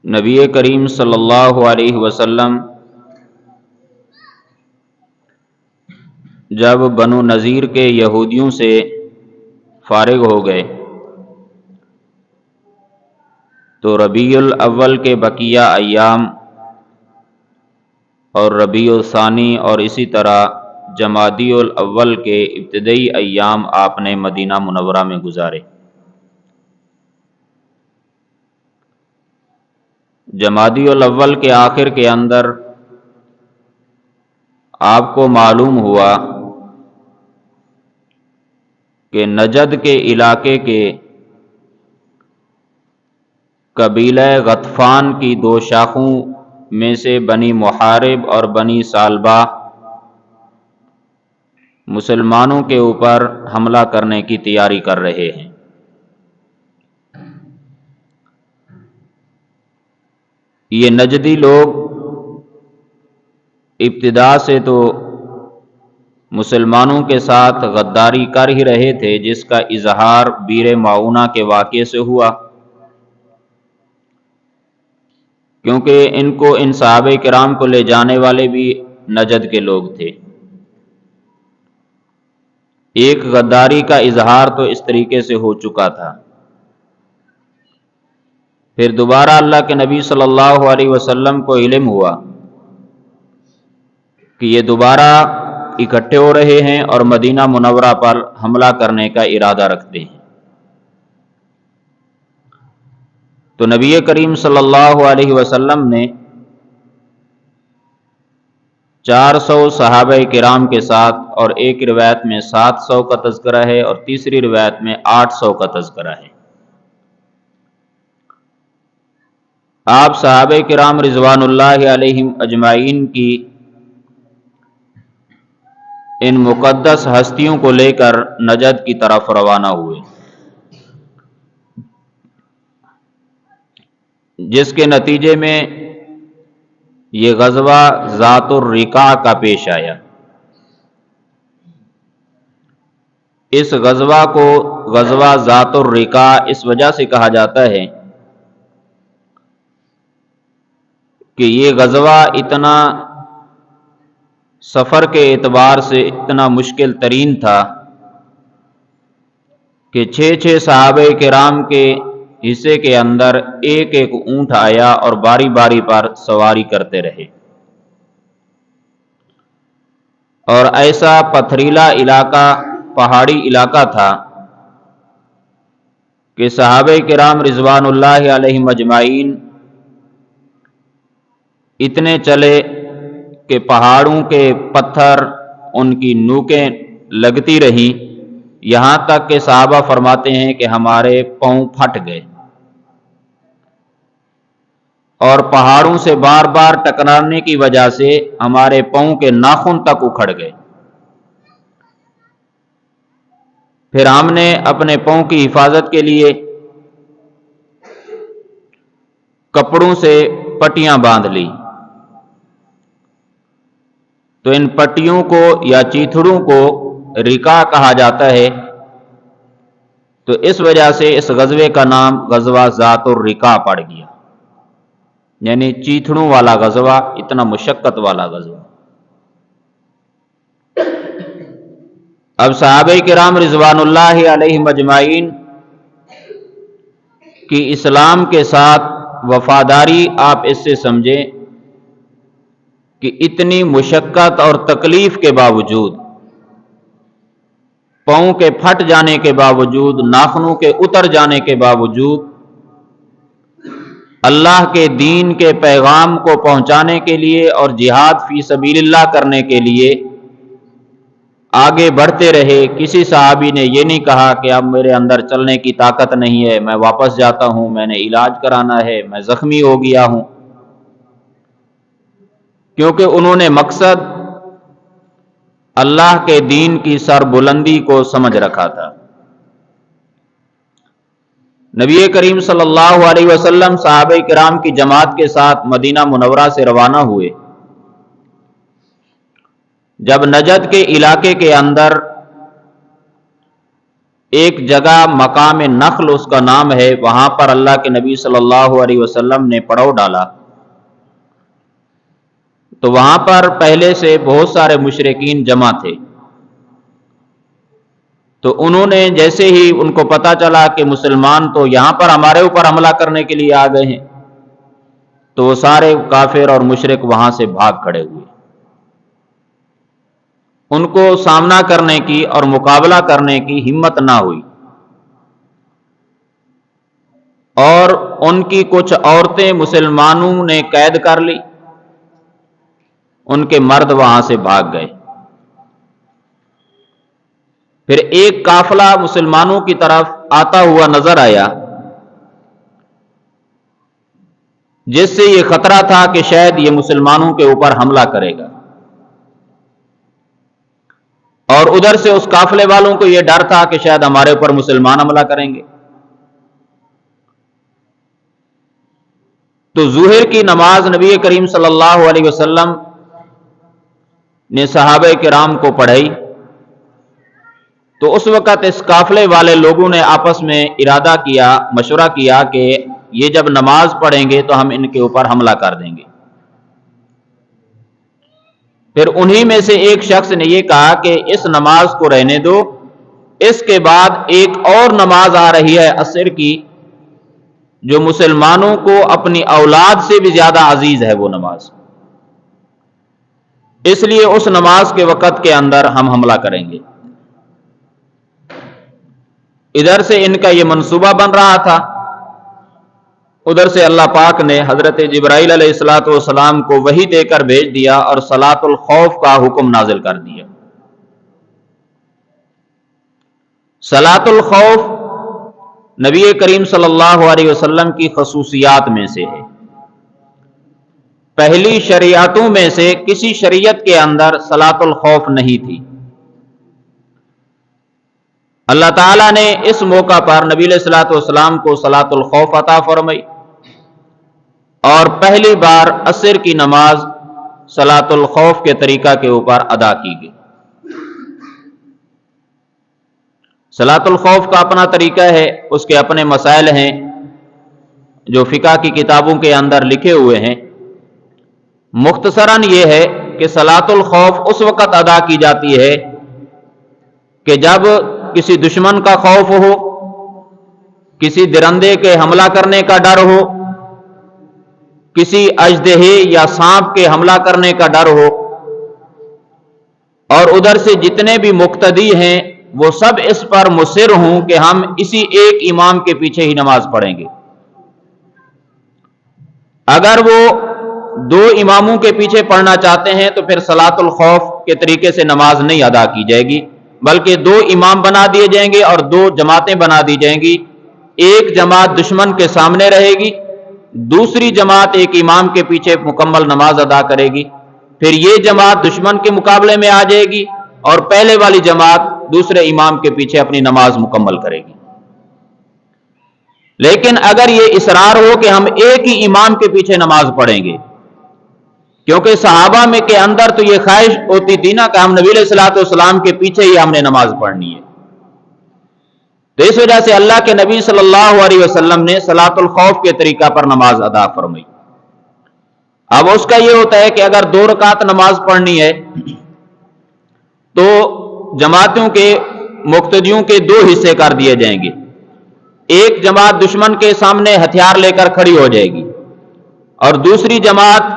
نبی کریم صلی اللہ علیہ وسلم جب بنو نذیر کے یہودیوں سے فارغ ہو گئے تو ربیع الاول کے بقیہ ایام اور ربیع الثانی اور اسی طرح جمادی الاول کے ابتدائی ایام آپ نے مدینہ منورہ میں گزارے۔ جمادی الاول کے آخر کے اندر آپ کو معلوم ہوا کہ نجد کے علاقے کے قبیلہ غطفان کی دو شاخوں میں سے بنی محارب اور بنی سالبہ مسلمانوں کے اوپر حملہ کرنے کی تیاری کر رہے ہیں۔ یہ نجدی لوگ ابتدا سے تو مسلمانوں کے ساتھ غداری کر ہی رہے تھے، جس کا اظہار بیر معونہ کے واقعے سے ہوا، کیونکہ ان صحابہ کرام کو لے جانے والے بھی نجد کے لوگ تھے۔ ایک غداری کا اظہار تو اس طریقے سے ہو چکا تھا، پھر دوبارہ اللہ کے نبی صلی اللہ علیہ وسلم کو علم ہوا کہ یہ دوبارہ اکٹھے ہو رہے ہیں اور مدینہ منورہ پر حملہ کرنے کا ارادہ رکھتے ہیں۔ تو نبی کریم صلی اللہ علیہ وسلم نے 400 صحابہ کرام کے ساتھ، اور ایک روایت میں 700 کا تذکرہ ہے اور تیسری روایت میں 800 کا تذکرہ ہے، آپ صحابہ کرام رضوان اللہ علیہم اجمعین کی ان مقدس ہستیوں کو لے کر نجد کی طرف روانہ ہوئے، جس کے نتیجے میں یہ غزوہ ذات الرقاع کا پیش آیا۔ اس غزوہ کو غزوہ ذات الرقاع اس وجہ سے کہا جاتا ہے کہ یہ غزوہ اتنا سفر کے اعتبار سے اتنا مشکل ترین تھا کہ 6 صحابہ کرام کے حصے کے اندر ایک ایک اونٹ آیا اور باری باری پر سواری کرتے رہے، اور ایسا پتھریلا علاقہ، پہاڑی علاقہ تھا کہ صحابہ کرام رضوان اللہ علیہم اجمعین اتنے چلے کہ پہاڑوں کے پتھر ان کی نوکیں لگتی رہی، یہاں تک کہ صحابہ فرماتے ہیں کہ ہمارے پاؤں پھٹ گئے، اور پہاڑوں سے بار بار ٹکرانے کی وجہ سے ہمارے پاؤں کے ناخن تک اکھڑ گئے۔ پھر ہم نے اپنے پاؤں کی حفاظت کے لیے کپڑوں سے پٹیاں باندھ لی، تو ان پٹیوں کو یا چیتھڑوں کو رقاع کہا جاتا ہے، تو اس وجہ سے اس غزوے کا نام غزوہ ذات الرقاع پڑ گیا، یعنی چیتھڑوں والا غزوہ، اتنا مشقت والا غزوہ۔ اب صحابہ کرام رضوان اللہ علیہم اجمعین کی اسلام کے ساتھ وفاداری آپ اس سے سمجھیں کہ اتنی مشقت اور تکلیف کے باوجود، پاؤں کے پھٹ جانے کے باوجود، ناخنوں کے اتر جانے کے باوجود، اللہ کے دین کے پیغام کو پہنچانے کے لیے اور جہاد فی سبیل اللہ کرنے کے لیے آگے بڑھتے رہے۔ کسی صحابی نے یہ نہیں کہا کہ اب میرے اندر چلنے کی طاقت نہیں ہے، میں واپس جاتا ہوں، میں نے علاج کرانا ہے، میں زخمی ہو گیا ہوں، کیونکہ انہوں نے مقصد اللہ کے دین کی سربلندی کو سمجھ رکھا تھا۔ نبی کریم صلی اللہ علیہ وسلم صحابہ کرام کی جماعت کے ساتھ مدینہ منورہ سے روانہ ہوئے۔ جب نجد کے علاقے کے اندر ایک جگہ مقام نخل اس کا نام ہے، وہاں پر اللہ کے نبی صلی اللہ علیہ وسلم نے پڑاؤ ڈالا، تو وہاں پر پہلے سے بہت سارے مشرکین جمع تھے، تو انہوں نے جیسے ہی ان کو پتا چلا کہ مسلمان تو یہاں پر ہمارے اوپر حملہ کرنے کے لیے آ گئے ہیں، تو وہ سارے کافر اور مشرک وہاں سے بھاگ کھڑے ہوئے۔ ان کو سامنا کرنے کی اور مقابلہ کرنے کی ہمت نہ ہوئی، اور ان کی کچھ عورتیں مسلمانوں نے قید کر لی، ان کے مرد وہاں سے بھاگ گئے۔ پھر ایک قافلہ مسلمانوں کی طرف آتا ہوا نظر آیا، جس سے یہ خطرہ تھا کہ شاید یہ مسلمانوں کے اوپر حملہ کرے گا، اور ادھر سے اس قافلے والوں کو یہ ڈر تھا کہ شاید ہمارے اوپر مسلمان حملہ کریں گے۔ تو ظہر کی نماز نبی کریم صلی اللہ علیہ وسلم نے صحابہ کرام کو پڑھائی، تو اس وقت اس قافلے والے لوگوں نے آپس میں ارادہ کیا، مشورہ کیا کہ یہ جب نماز پڑھیں گے تو ہم ان کے اوپر حملہ کر دیں گے۔ پھر انہی میں سے ایک شخص نے یہ کہا کہ اس نماز کو رہنے دو، اس کے بعد ایک اور نماز آ رہی ہے عصر کی، جو مسلمانوں کو اپنی اولاد سے بھی زیادہ عزیز ہے وہ نماز، اس لیے اس نماز کے وقت کے اندر ہم حملہ کریں گے۔ ادھر سے ان کا یہ منصوبہ بن رہا تھا، ادھر سے اللہ پاک نے حضرت جبرائیل علیہ الصلوۃ والسلام کو وحی دے کر بھیج دیا اور صلاۃ الخوف کا حکم نازل کر دیا۔ صلاۃ الخوف نبی کریم صلی اللہ علیہ وسلم کی خصوصیات میں سے ہے۔ پہلی شریعتوں میں سے کسی شریعت کے اندر صلاۃ الخوف نہیں تھی۔ اللہ تعالیٰ نے اس موقع پر نبی علیہ الصلوۃ والسلام کو صلاۃ الخوف عطا فرمائی، اور پہلی بار عصر کی نماز صلاۃ الخوف کے طریقہ کے اوپر ادا کی گئی۔ صلاۃ الخوف کا اپنا طریقہ ہے، اس کے اپنے مسائل ہیں جو فقہ کی کتابوں کے اندر لکھے ہوئے ہیں۔ مختصراً یہ ہے کہ صلاۃ الخوف اس وقت ادا کی جاتی ہے کہ جب کسی دشمن کا خوف ہو، کسی درندے کے حملہ کرنے کا ڈر ہو، کسی اژدہے یا سانپ کے حملہ کرنے کا ڈر ہو، اور ادھر سے جتنے بھی مقتدی ہیں وہ سب اس پر مصر ہوں کہ ہم اسی ایک امام کے پیچھے ہی نماز پڑھیں گے۔ اگر وہ دو اماموں کے پیچھے پڑھنا چاہتے ہیں تو پھر صلاۃ الخوف کے طریقے سے نماز نہیں ادا کی جائے گی، بلکہ دو امام بنا دیے جائیں گے اور دو جماعتیں بنا دی جائیں گی۔ ایک جماعت دشمن کے سامنے رہے گی، دوسری جماعت ایک امام کے پیچھے مکمل نماز ادا کرے گی، پھر یہ جماعت دشمن کے مقابلے میں آ جائے گی اور پہلے والی جماعت دوسرے امام کے پیچھے اپنی نماز مکمل کرے گی۔ لیکن اگر یہ اصرار ہو کہ ہم ایک ہی امام کے پیچھے نماز پڑھیں گے، کیونکہ صحابہ میں کے اندر تو یہ خواہش ہوتی تھی نا کہ ہم نبی علیہ الصلوۃ والسلام کے پیچھے ہی ہم نے نماز پڑھنی ہے، تو اس وجہ سے اللہ کے نبی صلی اللہ علیہ وسلم نے صلاۃ الخوف کے طریقہ پر نماز ادا فرمائی۔ اب اس کا یہ ہوتا ہے کہ اگر 2 رکعت نماز پڑھنی ہے تو جماعتوں کے مقتدیوں کے 2 حصے کر دیے جائیں گے۔ ایک جماعت دشمن کے سامنے ہتھیار لے کر کھڑی ہو جائے گی، اور دوسری جماعت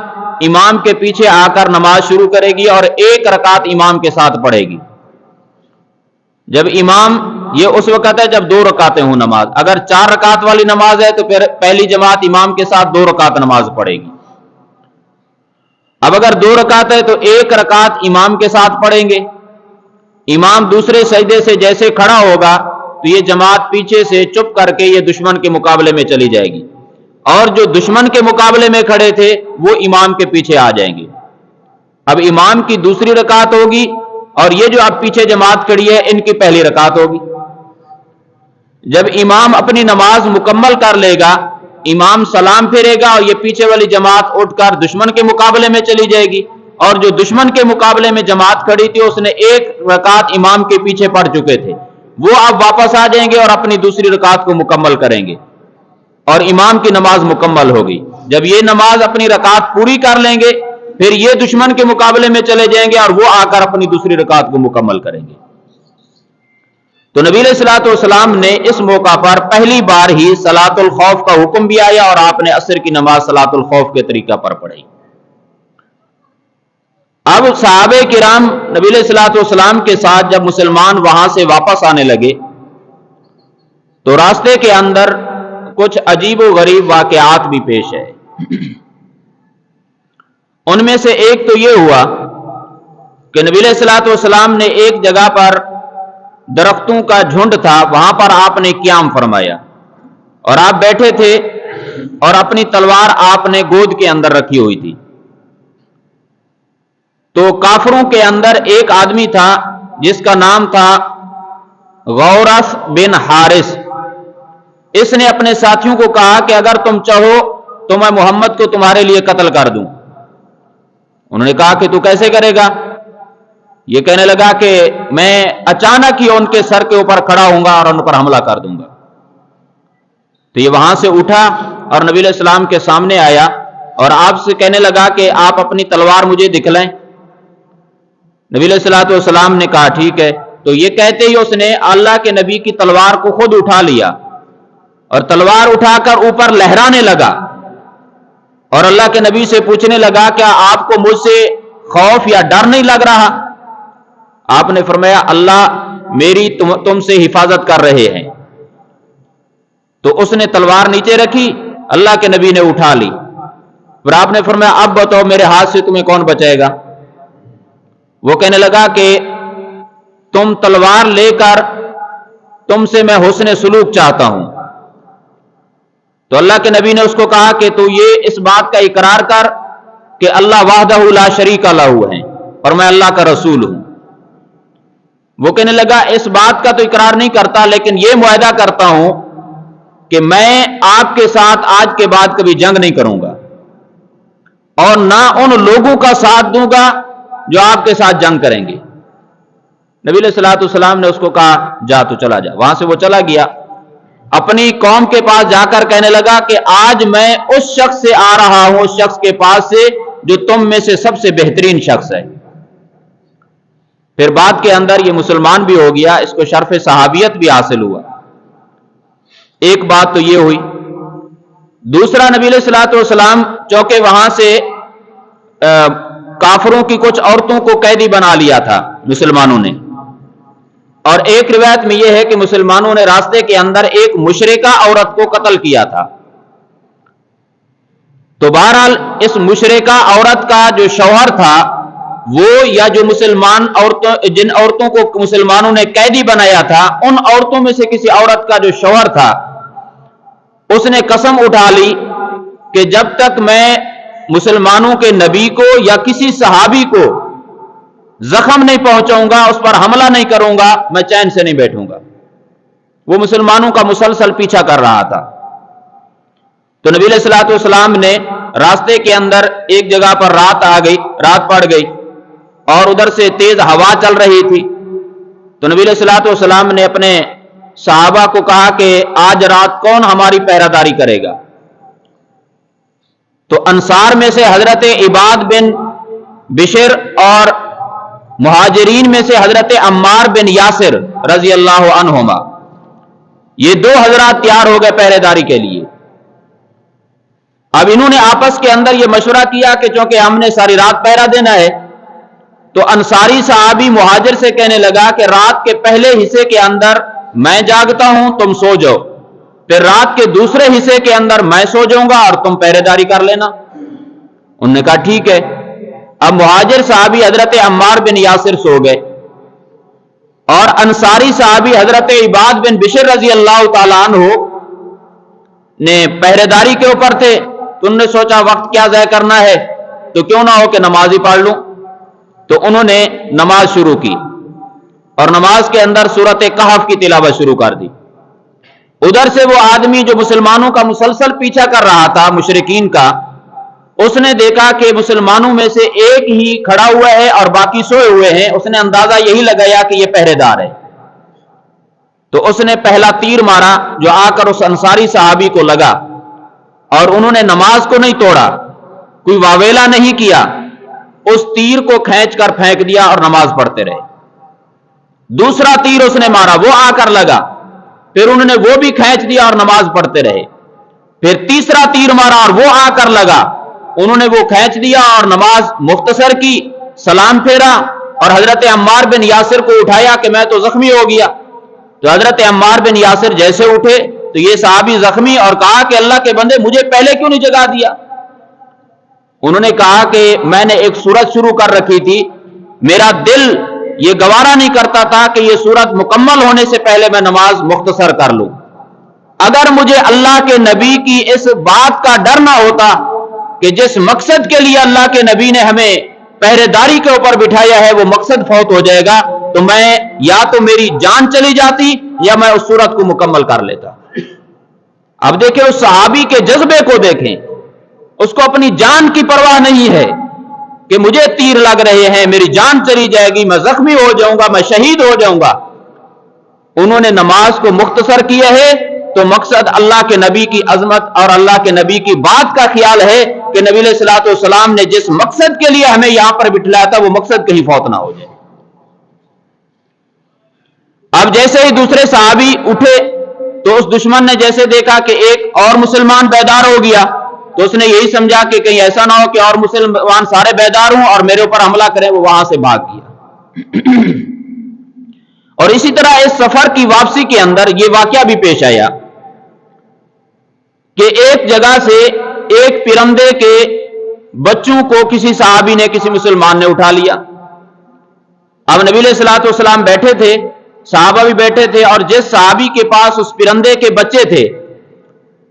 امام کے پیچھے آ کر نماز شروع کرے گی اور 1 رکعت امام کے ساتھ پڑھے گی۔ جب امام، یہ اس وقت ہے جب 2 رکعتیں ہوں نماز، اگر 4 رکعت والی نماز ہے تو پھر پہلی جماعت امام کے ساتھ 2 رکعت نماز پڑھے گی۔ اب اگر 2 رکعت ہے تو 1 رکعت امام کے ساتھ پڑھیں گے، امام دوسرے سجدے سے جیسے کھڑا ہوگا تو یہ جماعت پیچھے سے چپ کر کے یہ دشمن کے مقابلے میں چلی جائے گی، اور جو دشمن کے مقابلے میں کھڑے تھے وہ امام کے پیچھے آ جائیں گے۔ اب امام کی دوسری رکعت ہوگی اور یہ جو اب پیچھے جماعت کھڑی ہے ان کی پہلی رکعت ہوگی۔ جب امام اپنی نماز مکمل کر لے گا، امام سلام پھیرے گا اور یہ پیچھے والی جماعت اٹھ کر دشمن کے مقابلے میں چلی جائے گی، اور جو دشمن کے مقابلے میں جماعت کھڑی تھی اس نے 1 رکعت امام کے پیچھے پڑھ چکے تھے، وہ اب واپس آ جائیں گے اور اپنی دوسری رکعت کو مکمل کریں گے اور امام کی نماز مکمل ہوگی. جب یہ نماز اپنی رکعت پوری کر لیں گے پھر یہ دشمن کے مقابلے میں چلے جائیں گے اور وہ آ کر اپنی دوسری رکعت کو مکمل کریں گے. تو نبی علیہ الصلوۃ والسلام نے اس موقع پر پہلی بار ہی صلاۃ الخوف کا حکم بھی آیا اور آپ نے عصر کی نماز صلاۃ الخوف کے طریقہ پر پڑھی. اب صحابہ کرام نبی علیہ الصلوۃ والسلام کے ساتھ جب مسلمان وہاں سے واپس آنے لگے تو راستے کے اندر کچھ عجیب و غریب واقعات بھی پیش ہے. ان میں سے ایک تو یہ ہوا کہ نبی علیہ الصلوۃ والسلام نے ایک جگہ پر درختوں کا جھنڈ تھا، وہاں پر آپ نے قیام فرمایا اور آپ بیٹھے تھے اور اپنی تلوار آپ نے گود کے اندر رکھی ہوئی تھی. تو کافروں کے اندر ایک آدمی تھا جس کا نام تھا غورث بن حارث. اس نے اپنے ساتھیوں کو کہا کہ اگر تم چاہو تو میں محمد کو تمہارے لیے قتل کر دوں. انہوں نے کہا کہ تو کیسے کرے گا؟ یہ کہنے لگا کہ میں اچانک ہی ان کے سر کے اوپر کھڑا ہوں گا اور ان پر حملہ کر دوں گا. تو یہ وہاں سے اٹھا اور نبی علیہ السلام کے سامنے آیا اور آپ سے کہنے لگا کہ آپ اپنی تلوار مجھے دکھلائیں. نبی علیہ الصلوۃ والسلام نے کہا ٹھیک ہے. تو یہ کہتے ہی اس نے اللہ کے نبی کی تلوار کو خود اٹھا لیا اور تلوار اٹھا کر اوپر لہرانے لگا اور اللہ کے نبی سے پوچھنے لگا کیا آپ کو مجھ سے خوف یا ڈر نہیں لگ رہا؟ آپ نے فرمایا اللہ میری تم سے حفاظت کر رہے ہیں. تو اس نے تلوار نیچے رکھی، اللہ کے نبی نے اٹھا لی. پھر آپ نے فرمایا اب بتاؤ میرے ہاتھ سے تمہیں کون بچائے گا؟ وہ کہنے لگا کہ تم تلوار لے کر تم سے میں حسن سلوک چاہتا ہوں. تو اللہ کے نبی نے اس کو کہا کہ تو یہ اس بات کا اقرار کر کہ اللہ وحدہ لا شریک لہ ہے اور میں اللہ کا رسول ہوں. وہ کہنے لگا اس بات کا تو اقرار نہیں کرتا لیکن یہ معاہدہ کرتا ہوں کہ میں آپ کے ساتھ آج کے بعد کبھی جنگ نہیں کروں گا اور نہ ان لوگوں کا ساتھ دوں گا جو آپ کے ساتھ جنگ کریں گے. نبی علیہ الصلوۃ والسلام نے اس کو کہا جا تو چلا جا. وہاں سے وہ چلا گیا، اپنی قوم کے پاس جا کر کہنے لگا کہ آج میں اس شخص سے آ رہا ہوں، اس شخص کے پاس سے جو تم میں سے سب سے بہترین شخص ہے. پھر بعد کے اندر یہ مسلمان بھی ہو گیا، اس کو شرف صحابیت بھی حاصل ہوا. ایک بات تو یہ ہوئی. دوسرا نبی علیہ الصلوۃ والسلام چونکہ وہاں سے کافروں کی کچھ عورتوں کو قیدی بنا لیا تھا مسلمانوں نے، اور ایک روایت میں یہ ہے کہ مسلمانوں نے راستے کے اندر ایک مشرکہ عورت کو قتل کیا تھا. تو بہرحال اس مشرکہ عورت کا جو شوہر تھا وہ یا جو مسلمان عورتوں جن عورتوں کو مسلمانوں نے قیدی بنایا تھا ان عورتوں میں سے کسی عورت کا جو شوہر تھا اس نے قسم اٹھا لی کہ جب تک میں مسلمانوں کے نبی کو یا کسی صحابی کو زخم نہیں پہنچاؤں گا، اس پر حملہ نہیں کروں گا، میں چین سے نہیں بیٹھوں گا. وہ مسلمانوں کا مسلسل پیچھا کر رہا تھا. تو نبی علیہ الصلوۃ والسلام نے راستے کے اندر ایک جگہ پر رات پڑ گئی اور ادھر سے تیز ہوا چل رہی تھی. تو نبی علیہ الصلوۃ والسلام نے اپنے صحابہ کو کہا کہ آج رات کون ہماری پہرہ داری کرے گا؟ تو انصار میں سے حضرت عباد بن بشر اور مہاجرین میں سے حضرت عمار بن یاسر رضی اللہ عنہما، یہ دو حضرات تیار ہو گئے پہرے داری کے لیے. اب انہوں نے آپس کے اندر یہ مشورہ کیا کہ چونکہ ہم نے ساری رات پہرا دینا ہے تو انصاری صحابی مہاجر سے کہنے لگا کہ رات کے پہلے حصے کے اندر میں جاگتا ہوں، تم سو جاؤ، پھر رات کے دوسرے حصے کے اندر میں سو جاؤں گا اور تم پہرے داری کر لینا. انہوں نے کہا ٹھیک ہے. اب مہاجر صحابی حضرت عمار بن یاسر سو گئے اور انصاری صحابی حضرت عباد بن بشر رضی اللہ تعالیٰ عنہ نے پہرے داری کے اوپر تھے. تو انہوں نے سوچا وقت کیا ضائع کرنا ہے تو کیوں نہ ہو کہ نماز ہی پڑھ لوں. تو انہوں نے نماز شروع کی اور نماز کے اندر سورۃ کہف کی تلاوت شروع کر دی. ادھر سے وہ آدمی جو مسلمانوں کا مسلسل پیچھا کر رہا تھا مشرکین کا، اس نے دیکھا کہ مسلمانوں میں سے ایک ہی کھڑا ہوا ہے اور باقی سوئے ہوئے ہیں. اس نے اندازہ یہی لگایا کہ یہ پہرے دار ہے. تو اس نے پہلا تیر مارا جو آ کر اس انصاری صحابی کو لگا، اور انہوں نے نماز کو نہیں توڑا، کوئی واویلا نہیں کیا، اس تیر کو کھینچ کر پھینک دیا اور نماز پڑھتے رہے۔ دوسرا تیر اس نے مارا، وہ آ کر لگا، پھر انہوں نے وہ بھی کھینچ دیا اور نماز پڑھتے رہے۔ پھر تیسرا تیر مارا اور وہ آ کر لگا، انہوں نے وہ کھینچ دیا اور نماز مختصر کی، سلام پھیرا اور حضرت عمار بن یاسر کو اٹھایا کہ میں تو زخمی ہو گیا۔ تو حضرت عمار بن یاسر جیسے اٹھے تو یہ صحابی زخمی، اور کہا کہ اللہ کے بندے مجھے پہلے کیوں نہیں جگا دیا؟ انہوں نے کہا کہ میں نے ایک سورت شروع کر رکھی تھی، میرا دل یہ گوارا نہیں کرتا تھا کہ یہ سورت مکمل ہونے سے پہلے میں نماز مختصر کر لوں۔ اگر مجھے اللہ کے نبی کی اس بات کا ڈر نہ ہوتا کہ جس مقصد کے لیے اللہ کے نبی نے ہمیں پہرے داری کے اوپر بٹھایا ہے وہ مقصد فوت ہو جائے گا، تو میں یا تو میری جان چلی جاتی یا میں اس سورت کو مکمل کر لیتا۔ اب دیکھیں اس صحابی کے جذبے کو دیکھیں، اس کو اپنی جان کی پرواہ نہیں ہے کہ مجھے تیر لگ رہے ہیں، میری جان چلی جائے گی، میں زخمی ہو جاؤں گا، میں شہید ہو جاؤں گا۔ انہوں نے نماز کو مختصر کیا ہے تو مقصد اللہ کے نبی کی عظمت اور اللہ کے نبی کی بات کا خیال ہے کہ نبی علیہ الصلوۃ والسلام نے جس مقصد کے لیے ہمیں یہاں پر بٹھلایا تھا وہ مقصد کہیں فوت نہ ہو جائے۔ اب جیسے ہی دوسرے صحابی اٹھے تو اس دشمن نے جیسے دیکھا کہ ایک اور مسلمان بیدار ہو گیا تو اس نے یہی سمجھا کہ کہیں ایسا نہ ہو کہ اور مسلمان سارے بیدار ہوں اور میرے اوپر حملہ کریں، وہ وہاں سے بھاگ گیا۔ اور اسی طرح اس سفر کی واپسی کے اندر یہ واقعہ بھی پیش آیا کہ ایک جگہ سے ایک پرندے کے بچوں کو کسی صحابی نے، کسی مسلمان نے اٹھا لیا۔ اب نبی علیہ الصلوۃ والسلام بیٹھے تھے، صحابہ بھی بیٹھے تھے، اور جس صحابی کے پاس اس پرندے کے بچے تھے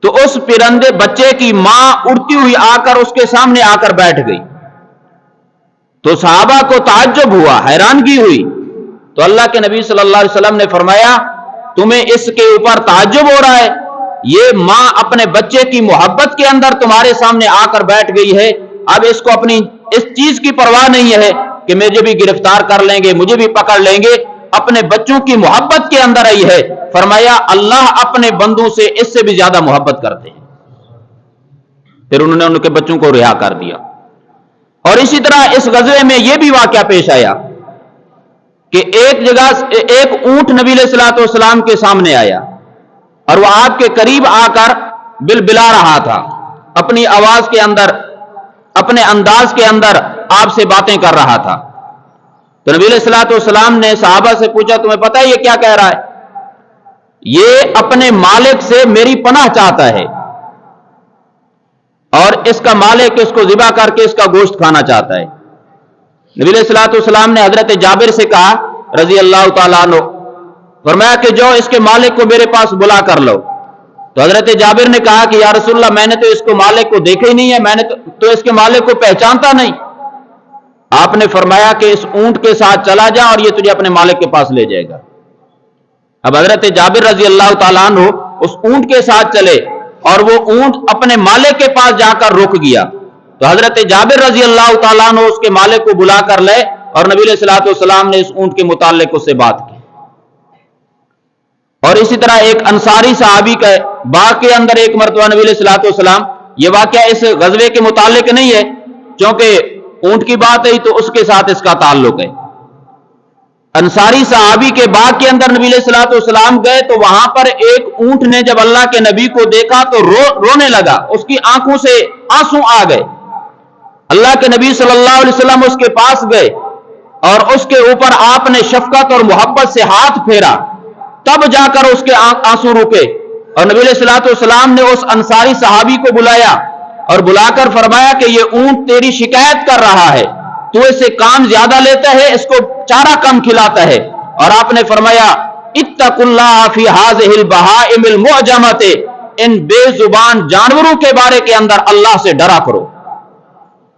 تو اس پرندے بچے کی ماں اڑتی ہوئی آ کر اس کے سامنے آ کر بیٹھ گئی۔ تو صحابہ کو تعجب ہوا، حیرانگی ہوئی۔ تو اللہ کے نبی صلی اللہ علیہ وسلم نے فرمایا تمہیں اس کے اوپر تعجب ہو رہا ہے؟ یہ ماں اپنے بچے کی محبت کے اندر تمہارے سامنے آ کر بیٹھ گئی ہے، اب اس کو اپنی اس چیز کی پرواہ نہیں ہے کہ مجھے بھی گرفتار کر لیں گے، مجھے بھی پکڑ لیں گے، اپنے بچوں کی محبت کے اندر آئی ہے۔ فرمایا اللہ اپنے بندوں سے اس سے بھی زیادہ محبت کرتے ہیں۔ پھر انہوں نے ان کے بچوں کو رہا کر دیا۔ اور اسی طرح اس غزوے میں یہ بھی واقعہ پیش آیا کہ ایک جگہ ایک اونٹ نبی علیہ الصلوۃ والسلام کے سامنے آیا اور وہ آپ کے قریب آ کر بلبلا رہا تھا، اپنی آواز کے اندر، اپنے انداز کے اندر آپ سے باتیں کر رہا تھا۔ تو نبی علیہ الصلوۃ والسلام نے صحابہ سے پوچھا تمہیں پتہ ہے یہ کیا کہہ رہا ہے؟ یہ اپنے مالک سے میری پناہ چاہتا ہے اور اس کا مالک اس کو ذبح کر کے اس کا گوشت کھانا چاہتا ہے۔ نبی علیہ الصلوۃ والسلام نے حضرت جابر سے کہا رضی اللہ تعالیٰ عنہ، فرمایا کہ جو اس کے مالک کو میرے پاس بلا کر لو۔ تو حضرت جابر نے کہا کہ یا رسول اللہ میں نے تو اس کو مالک کو دیکھا ہی نہیں ہے، میں نے تو اس کے مالک کو پہچانتا نہیں۔ آپ نے فرمایا کہ اس اونٹ کے ساتھ چلا جا اور یہ تجھے اپنے مالک کے پاس لے جائے گا۔ اب حضرت جابر رضی اللہ تعالیٰ عنہ اس اونٹ کے ساتھ چلے اور وہ اونٹ اپنے مالک کے پاس جا کر رک گیا۔ تو حضرت جابر رضی اللہ تعالیٰ عنہ اس کے مالک کو بلا کر لے اور نبی علیہ الصلوۃ والسلام نے اس اونٹ کے متعلق اس سے بات کی۔ اور اسی طرح ایک انصاری صحابی کا باغ کے اندر ایک مرتبہ نبی علیہ الصلوۃ والسلام، یہ واقعہ اس غزوے کے متعلق نہیں ہے چونکہ اونٹ کی بات ہے تو اس کے ساتھ اس کا تعلق ہے۔ انصاری صحابی کے باغ کے اندر نبی علیہ الصلوۃ والسلام گئے تو وہاں پر ایک اونٹ نے جب اللہ کے نبی کو دیکھا تو رونے لگا، اس کی آنکھوں سے آنسو آ گئے۔ اللہ کے نبی صلی اللہ علیہ وسلم اس کے پاس گئے اور اس کے اوپر آپ نے شفقت اور محبت سے ہاتھ پھیرا، تب جا کر اس کے آنسو رکے۔ اور نبی علیہ الصلوۃ والسلام نے اس انصاری صحابی کو بلایا اور بلا کر فرمایا کہ یہ اونٹ تیری شکایت کر رہا ہے، تو اس سے کام زیادہ لیتا ہے، اس کو چارہ کم کھلاتا ہے۔ اور آپ نے فرمایا اتقوا اللہ فی ہذہ البہائم المعجمۃ، ان بے زبان جانوروں کے بارے کے اندر اللہ سے ڈرا کرو۔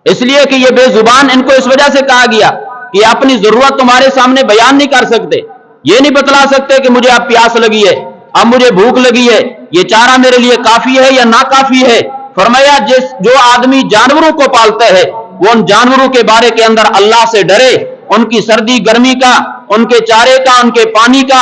اس لیے کہ یہ بے زبان ان کو اس وجہ سے کہا گیا کہ اپنی ضرورت تمہارے سامنے بیان نہیں کر سکتے، یہ نہیں بتلا سکتے کہ مجھے اب پیاس لگی ہے، اب مجھے بھوک لگی ہے، یہ چارہ میرے لیے کافی ہے یا ناکافی ہے۔ فرمایا جو آدمی جانوروں کو پالتا ہے وہ ان جانوروں کے بارے کے اندر اللہ سے ڈرے، ان کی سردی گرمی کا، ان کے چارے کا، ان کے پانی کا،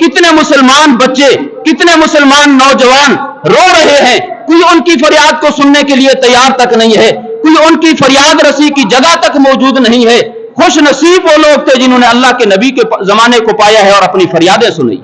کتنے مسلمان بچے، کتنے مسلمان نوجوان رو رہے ہیں، کوئی ان کی فریاد کو سننے کے لیے تیار تک نہیں ہے، کوئی ان کی فریاد رسی کی جگہ تک موجود نہیں ہے۔ خوش نصیب وہ لوگ تھے جنہوں نے اللہ کے نبی کے زمانے کو پایا ہے اور اپنی فریادیں سنی۔